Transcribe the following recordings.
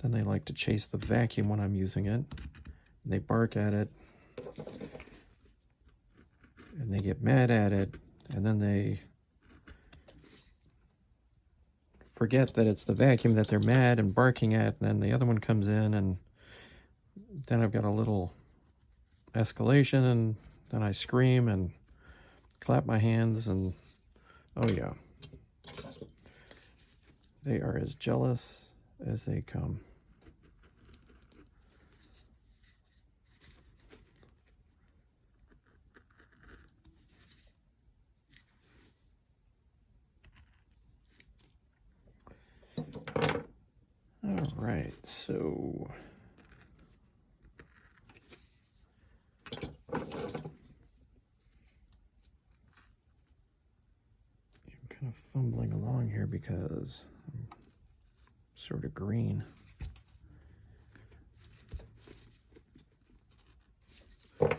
Then they like to chase the vacuum when I'm using it. And they bark at it. And they get mad at it. And then they forget that it's the vacuum that they're mad and barking at. And then the other one comes in, and then I've got a little escalation, and then I scream and clap my hands, and oh yeah, they are as jealous as they come. All right, so I'm kind of fumbling along here because I'm sort of green. For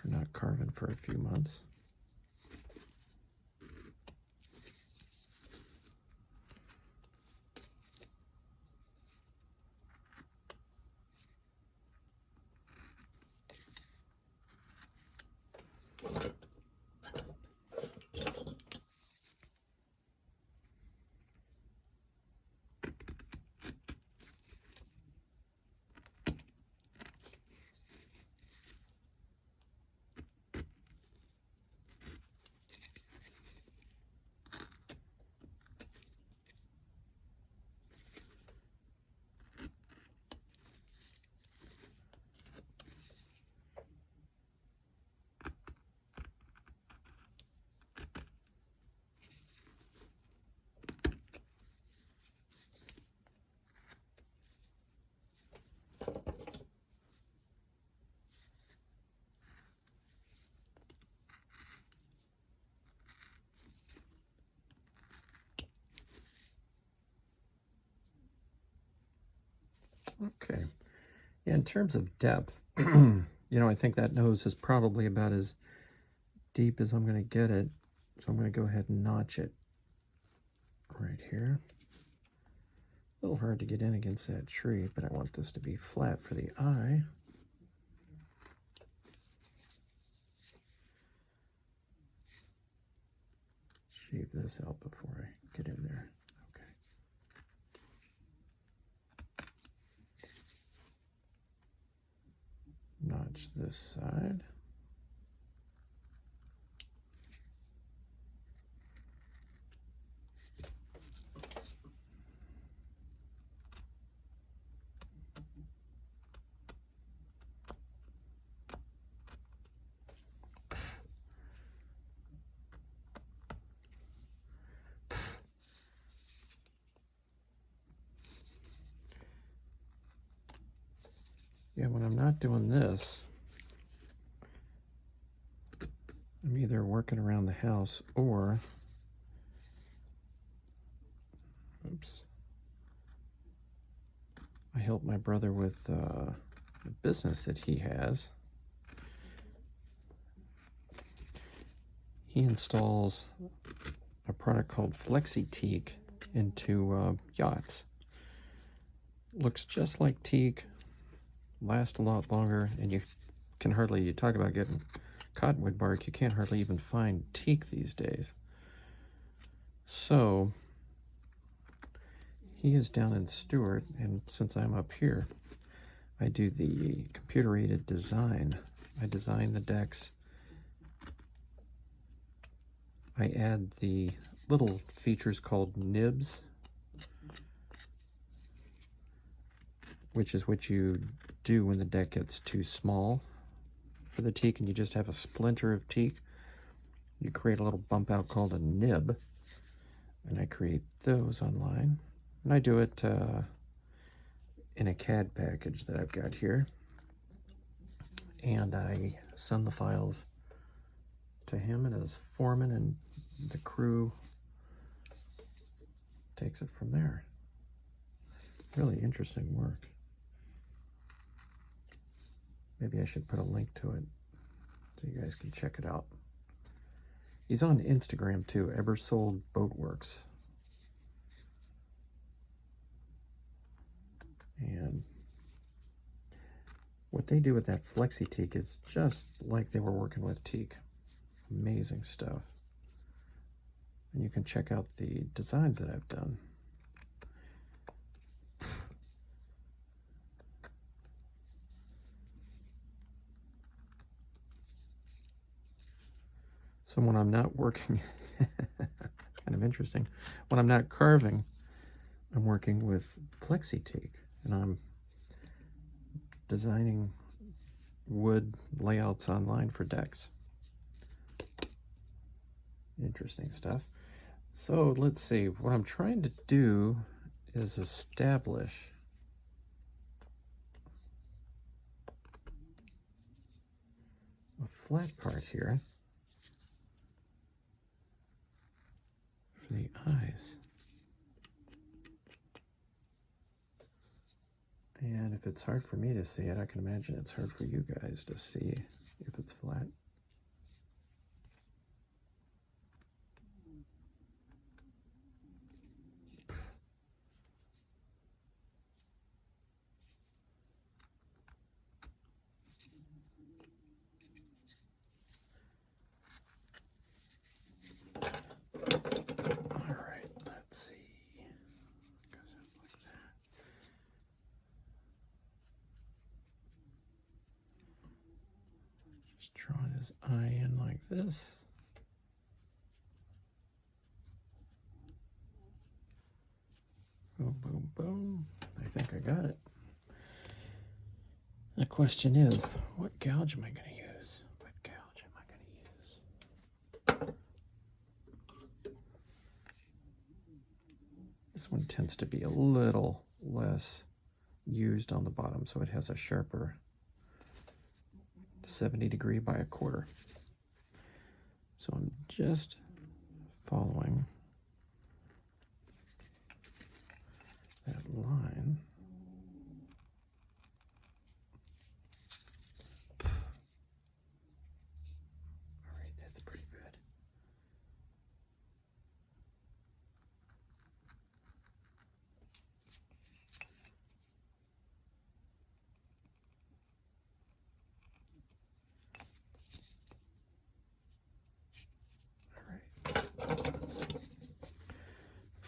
not carving for a few months. Okay. Yeah, in terms of depth, I think that nose is probably about as deep as I'm going to get it. So I'm going to go ahead and notch it right here. A little hard to get in against that tree, but I want this to be flat for the eye. Shave this out before I get in there. Okay. Notch this side. Yeah, when I'm not doing this, I'm either working around the house or, oops, I help my brother with a business that he has. He installs a product called Flexi Teak into yachts. Looks just like teak, lasts a lot longer, and you talk about getting cottonwood bark, you can't hardly even find teak these days. So he is down in Stewart, and since I'm up here, I do the computer-aided design. I design the decks. I add the little features called nibs, which is what you do when the deck gets too small for the teak and you just have a splinter of teak. You create a little bump out called a nib, and I create those online. And I do it in a CAD package that I've got here. And I send the files to him and his foreman, and the crew takes it from there. Really interesting work. Maybe I should put a link to it so you guys can check it out. He's on Instagram too, Ebersold Boatworks. And what they do with that flexi teak is just like they were working with teak. Amazing stuff. And you can check out the designs that I've done. So when I'm not working, it's kind of interesting. When I'm not carving, I'm working with flexi teak, and I'm designing wood layouts online for decks. Interesting stuff. So let's see, what I'm trying to do is establish a flat part here for the eyes. And if it's hard for me to see it, I can imagine it's hard for you guys to see if it's flat. All right, let's see. Goes out like that. Just drawing his eye in like this. Boom, boom, boom. I think I got it. The question is, what gouge am I going to use? What gouge am I going to use? This one tends to be a little less used on the bottom, so it has a sharper 70 degree by a quarter. So I'm just following that line. All right, that's pretty good.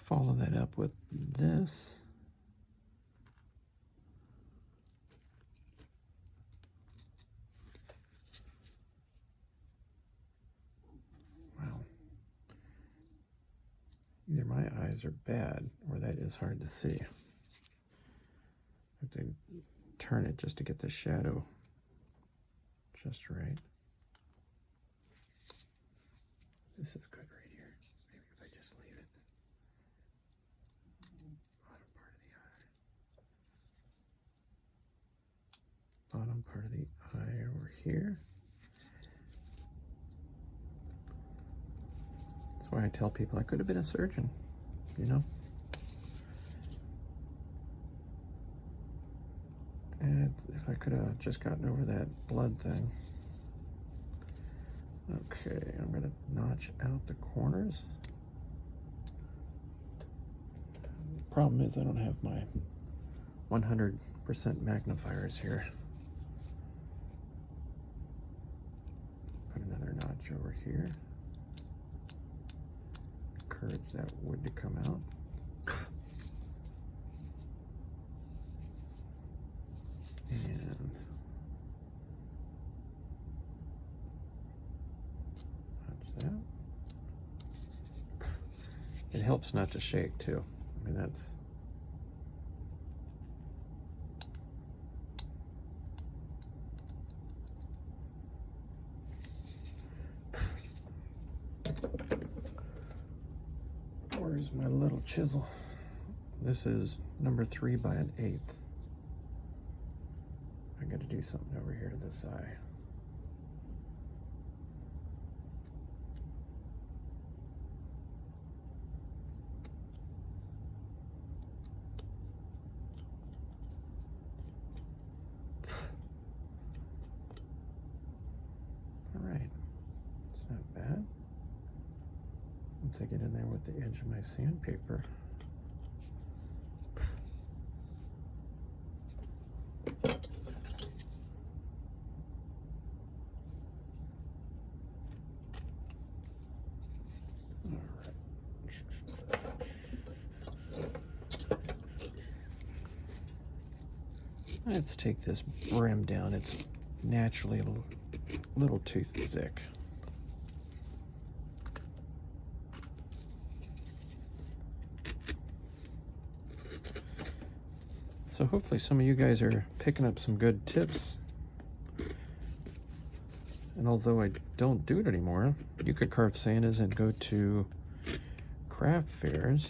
Follow that up with this. Wow. Either my eyes are bad or that is hard to see. I have to turn it just to get the shadow just right. This is good right here. Maybe if I just leave it. Bottom part of the eye. Bottom part of the eye over here. That's why I tell people I could have been a surgeon, you know? And if I could have just gotten over that blood thing. Okay, I'm going to notch out the corners. Problem is I don't have my 100% magnifiers here. Put another notch over here. Encourage that wood to come out. And notch that. It helps not to shake too. I mean, that's where's my little chisel? This is number 3 by 1/8. I got to do something over here to this eye. All right, it's not bad. Once I get in there with the edge of my sandpaper, Let's take this brim down. It's naturally a little too thick. So hopefully some of you guys are picking up some good tips. And although I don't do it anymore, you could carve Santas and go to craft fairs.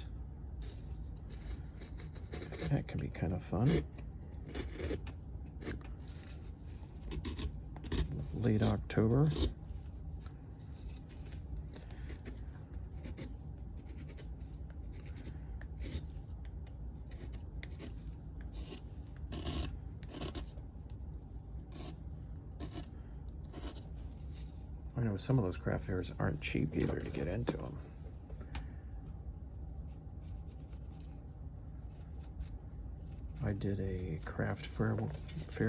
That can be kind of fun. Late October. I know some of those craft fairs aren't cheap either to get into them. I did a craft fair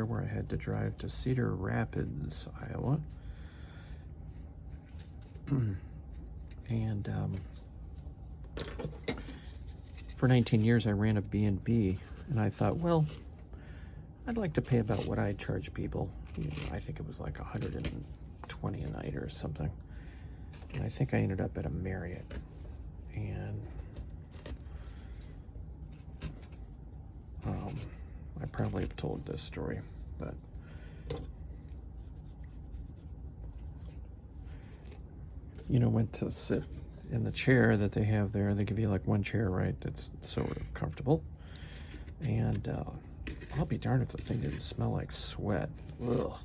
where I had to drive to Cedar Rapids, Iowa. And for 19 years I ran a B&B, and I thought, well, I'd like to pay about what I charge people. I think it was like $120 a night or something. And I think I ended up at a Marriott. And I probably have told this story, but went to sit in the chair that they have there. They give you like one chair, right? That's sort of comfortable. And I'll be darned if the thing didn't smell like sweat. Ugh.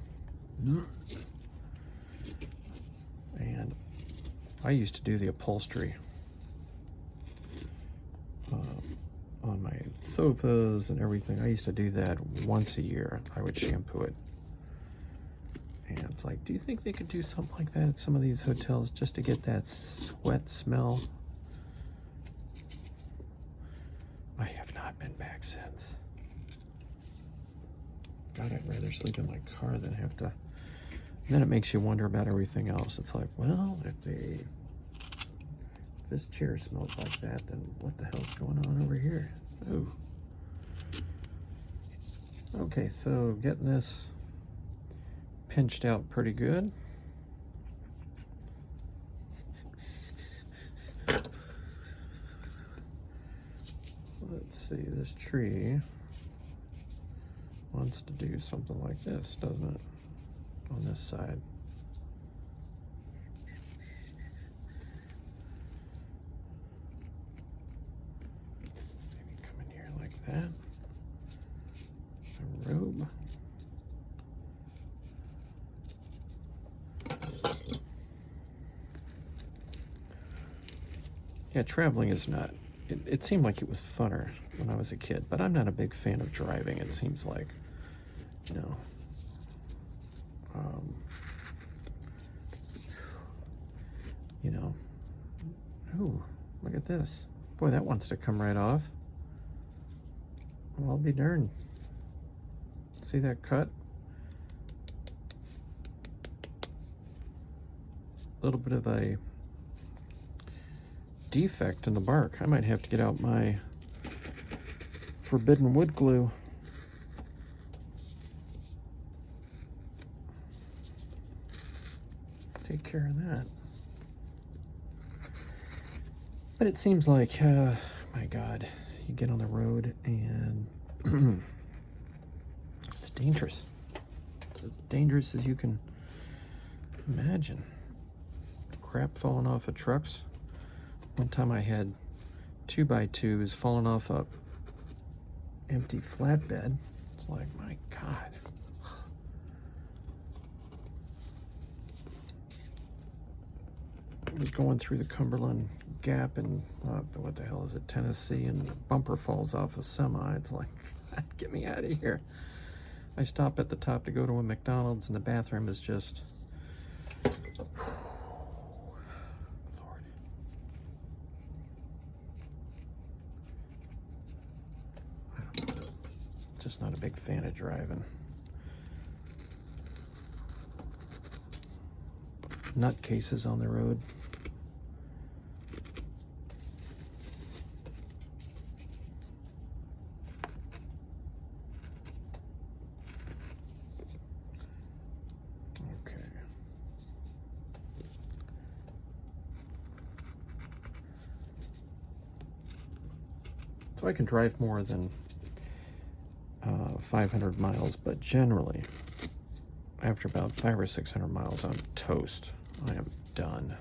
And I used to do the upholstery on my sofas and everything. I used to do that once a year. I would shampoo it. And it's like, do you think they could do something like that at some of these hotels just to get that sweat smell? I have not been back since. God, I'd rather sleep in my car than have to. And then it makes you wonder about everything else. It's like, well, if this chair smells like that, then what the hell's going on over here? Ooh. Okay, so getting this pinched out pretty good. Let's see, this tree wants to do something like this, doesn't it? On this side. Maybe come in here like that. A robe. Yeah, traveling is not, it seemed like it was funner when I was a kid, but I'm not a big fan of driving. It seems like, ooh, look at this. Boy, that wants to come right off. Well, I'll be darned. See that cut? A little bit of a defect in the bark. I might have to get out my forbidden wood glue. Take care of that. But it seems like, my God, you get on the road and it's dangerous. It's as dangerous as you can imagine. Crap falling off of trucks. One time I had 2x2s falling off a empty flatbed. It's like, my God. I was going through the Cumberland Gap in, what the hell is it, Tennessee, and the bumper falls off a semi. It's like, get me out of here. I stop at the top to go to a McDonald's, and the bathroom is just, Lord. Just not a big fan of driving. Nutcases on the road. So I can drive more than 500 miles, but generally, after about 500 or 600 miles, I'm toast. I am done.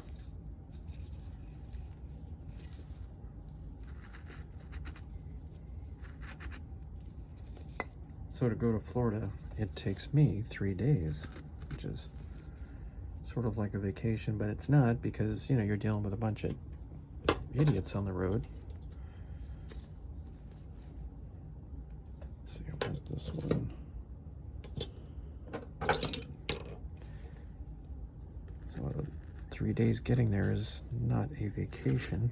So to go to Florida, it takes me 3 days, which is sort of like a vacation, but it's not, because, you know, you're dealing with a bunch of idiots on the road. Let's see, I want this one. So 3 days getting there is not a vacation.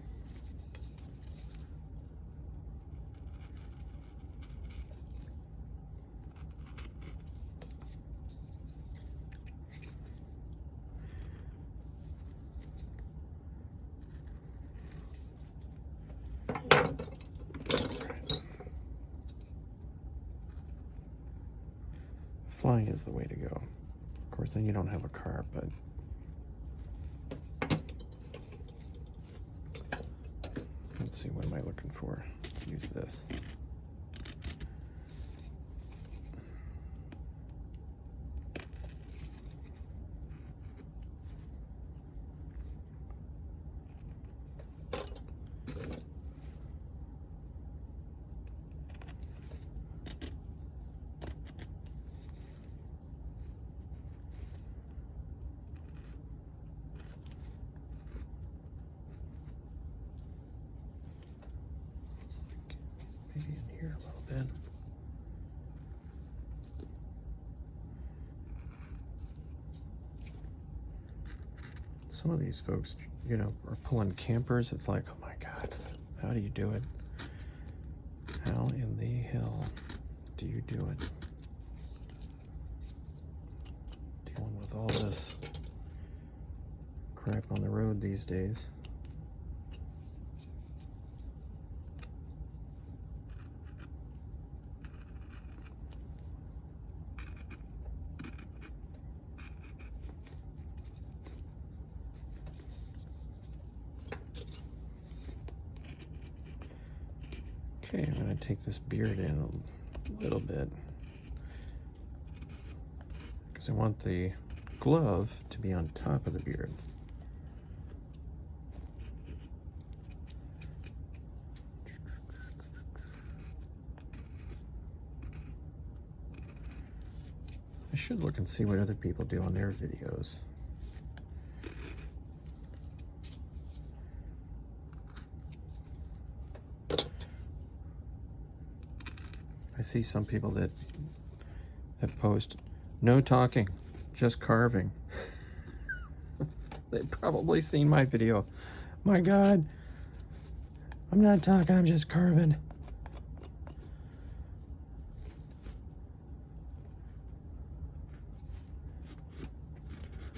Flying is the way to go. Of course, then you don't have a car, but let's see, what am I looking for? Let's use this. Maybe in here a little bit. Some of these folks, you know, are pulling campers. It's like, oh my God, how do you do it? How in the hell do you do it? Dealing with all this crap on the road these days. Okay, I'm going to take this beard in a little bit, because I want the glove to be on top of the beard. I should look and see what other people do on their videos. I see some people that post, no talking, just carving. They've probably seen my video. My God, I'm not talking, I'm just carving.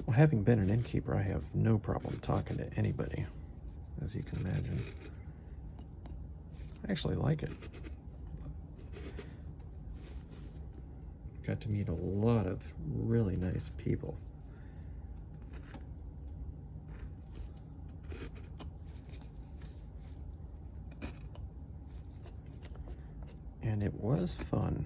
Well, having been an innkeeper, I have no problem talking to anybody, as you can imagine. I actually like it. Got to meet a lot of really nice people. And it was fun.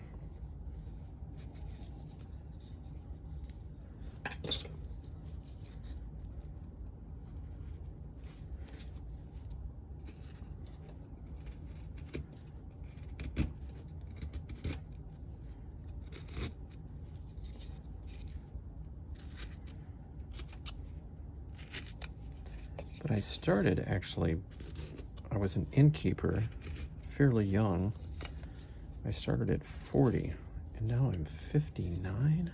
But I started, actually, I was an innkeeper fairly young. I started at 40, and now I'm 59.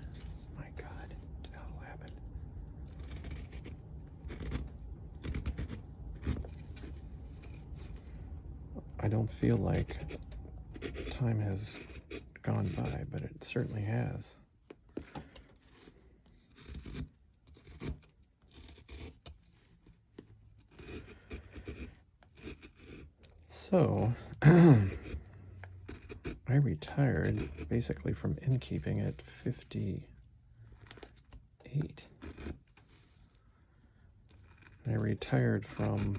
My God, what the hell happened? I don't feel like time has gone by, but it certainly has. So, I retired basically from innkeeping at 58. And I retired from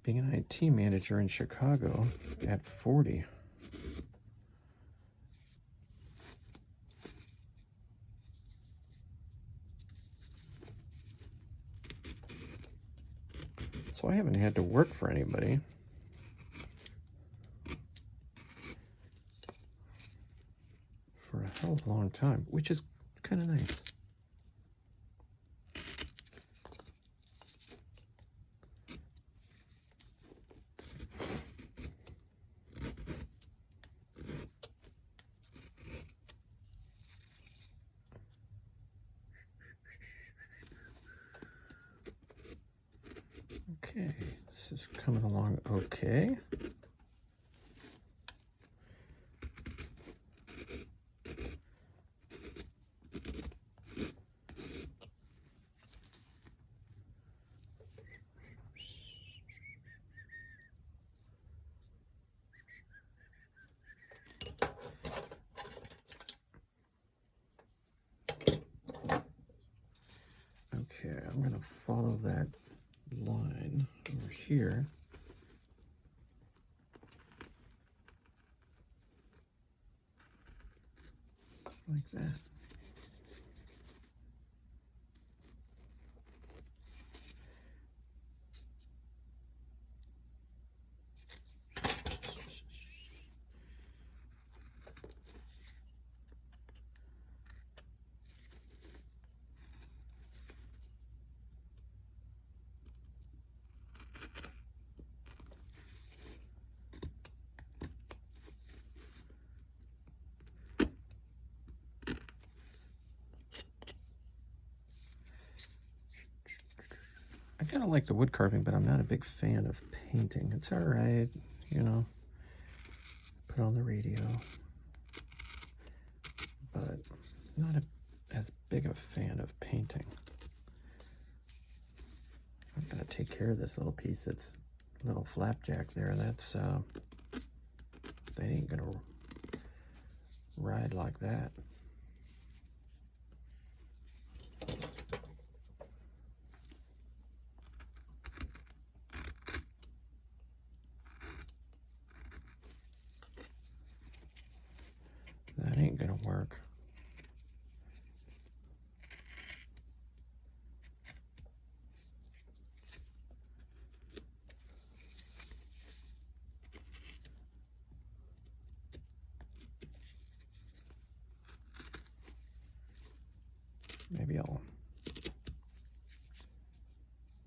being an IT manager in Chicago at 40. So I haven't had to work for anybody for a hell of a long time, which is kind of nice. Okay, this is coming along okay. Okay, I'm going to follow that line over here. Like that. I kind of like the wood carving, but I'm not a big fan of painting. It's all right, you know, put on the radio, but not as big a fan of painting. I've got to take care of this little piece that's little flapjack there. That's, they ain't going to ride like that. That ain't gonna work. Maybe I'll...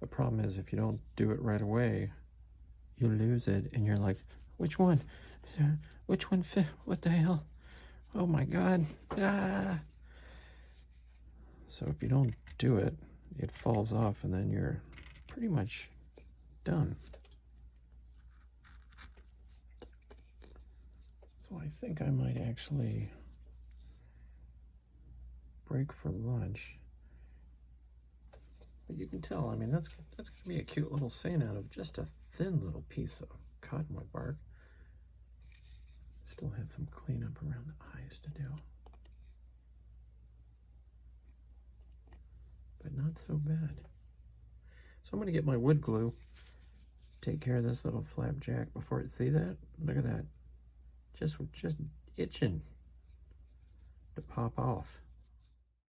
The problem is if you don't do it right away, you lose it and you're like, which one? Which one fit? What the hell? Oh my God. Ah. So if you don't do it, it falls off and then you're pretty much done. So I think I might actually break for lunch. But you can tell, I mean, that's going to be a cute little scene out of just a thin little piece of cottonwood bark. Still had some cleanup around the eyes to do. But not so bad. So I'm going to get my wood glue, take care of this little flapjack before it, see that? Look at that. Just itching to pop off.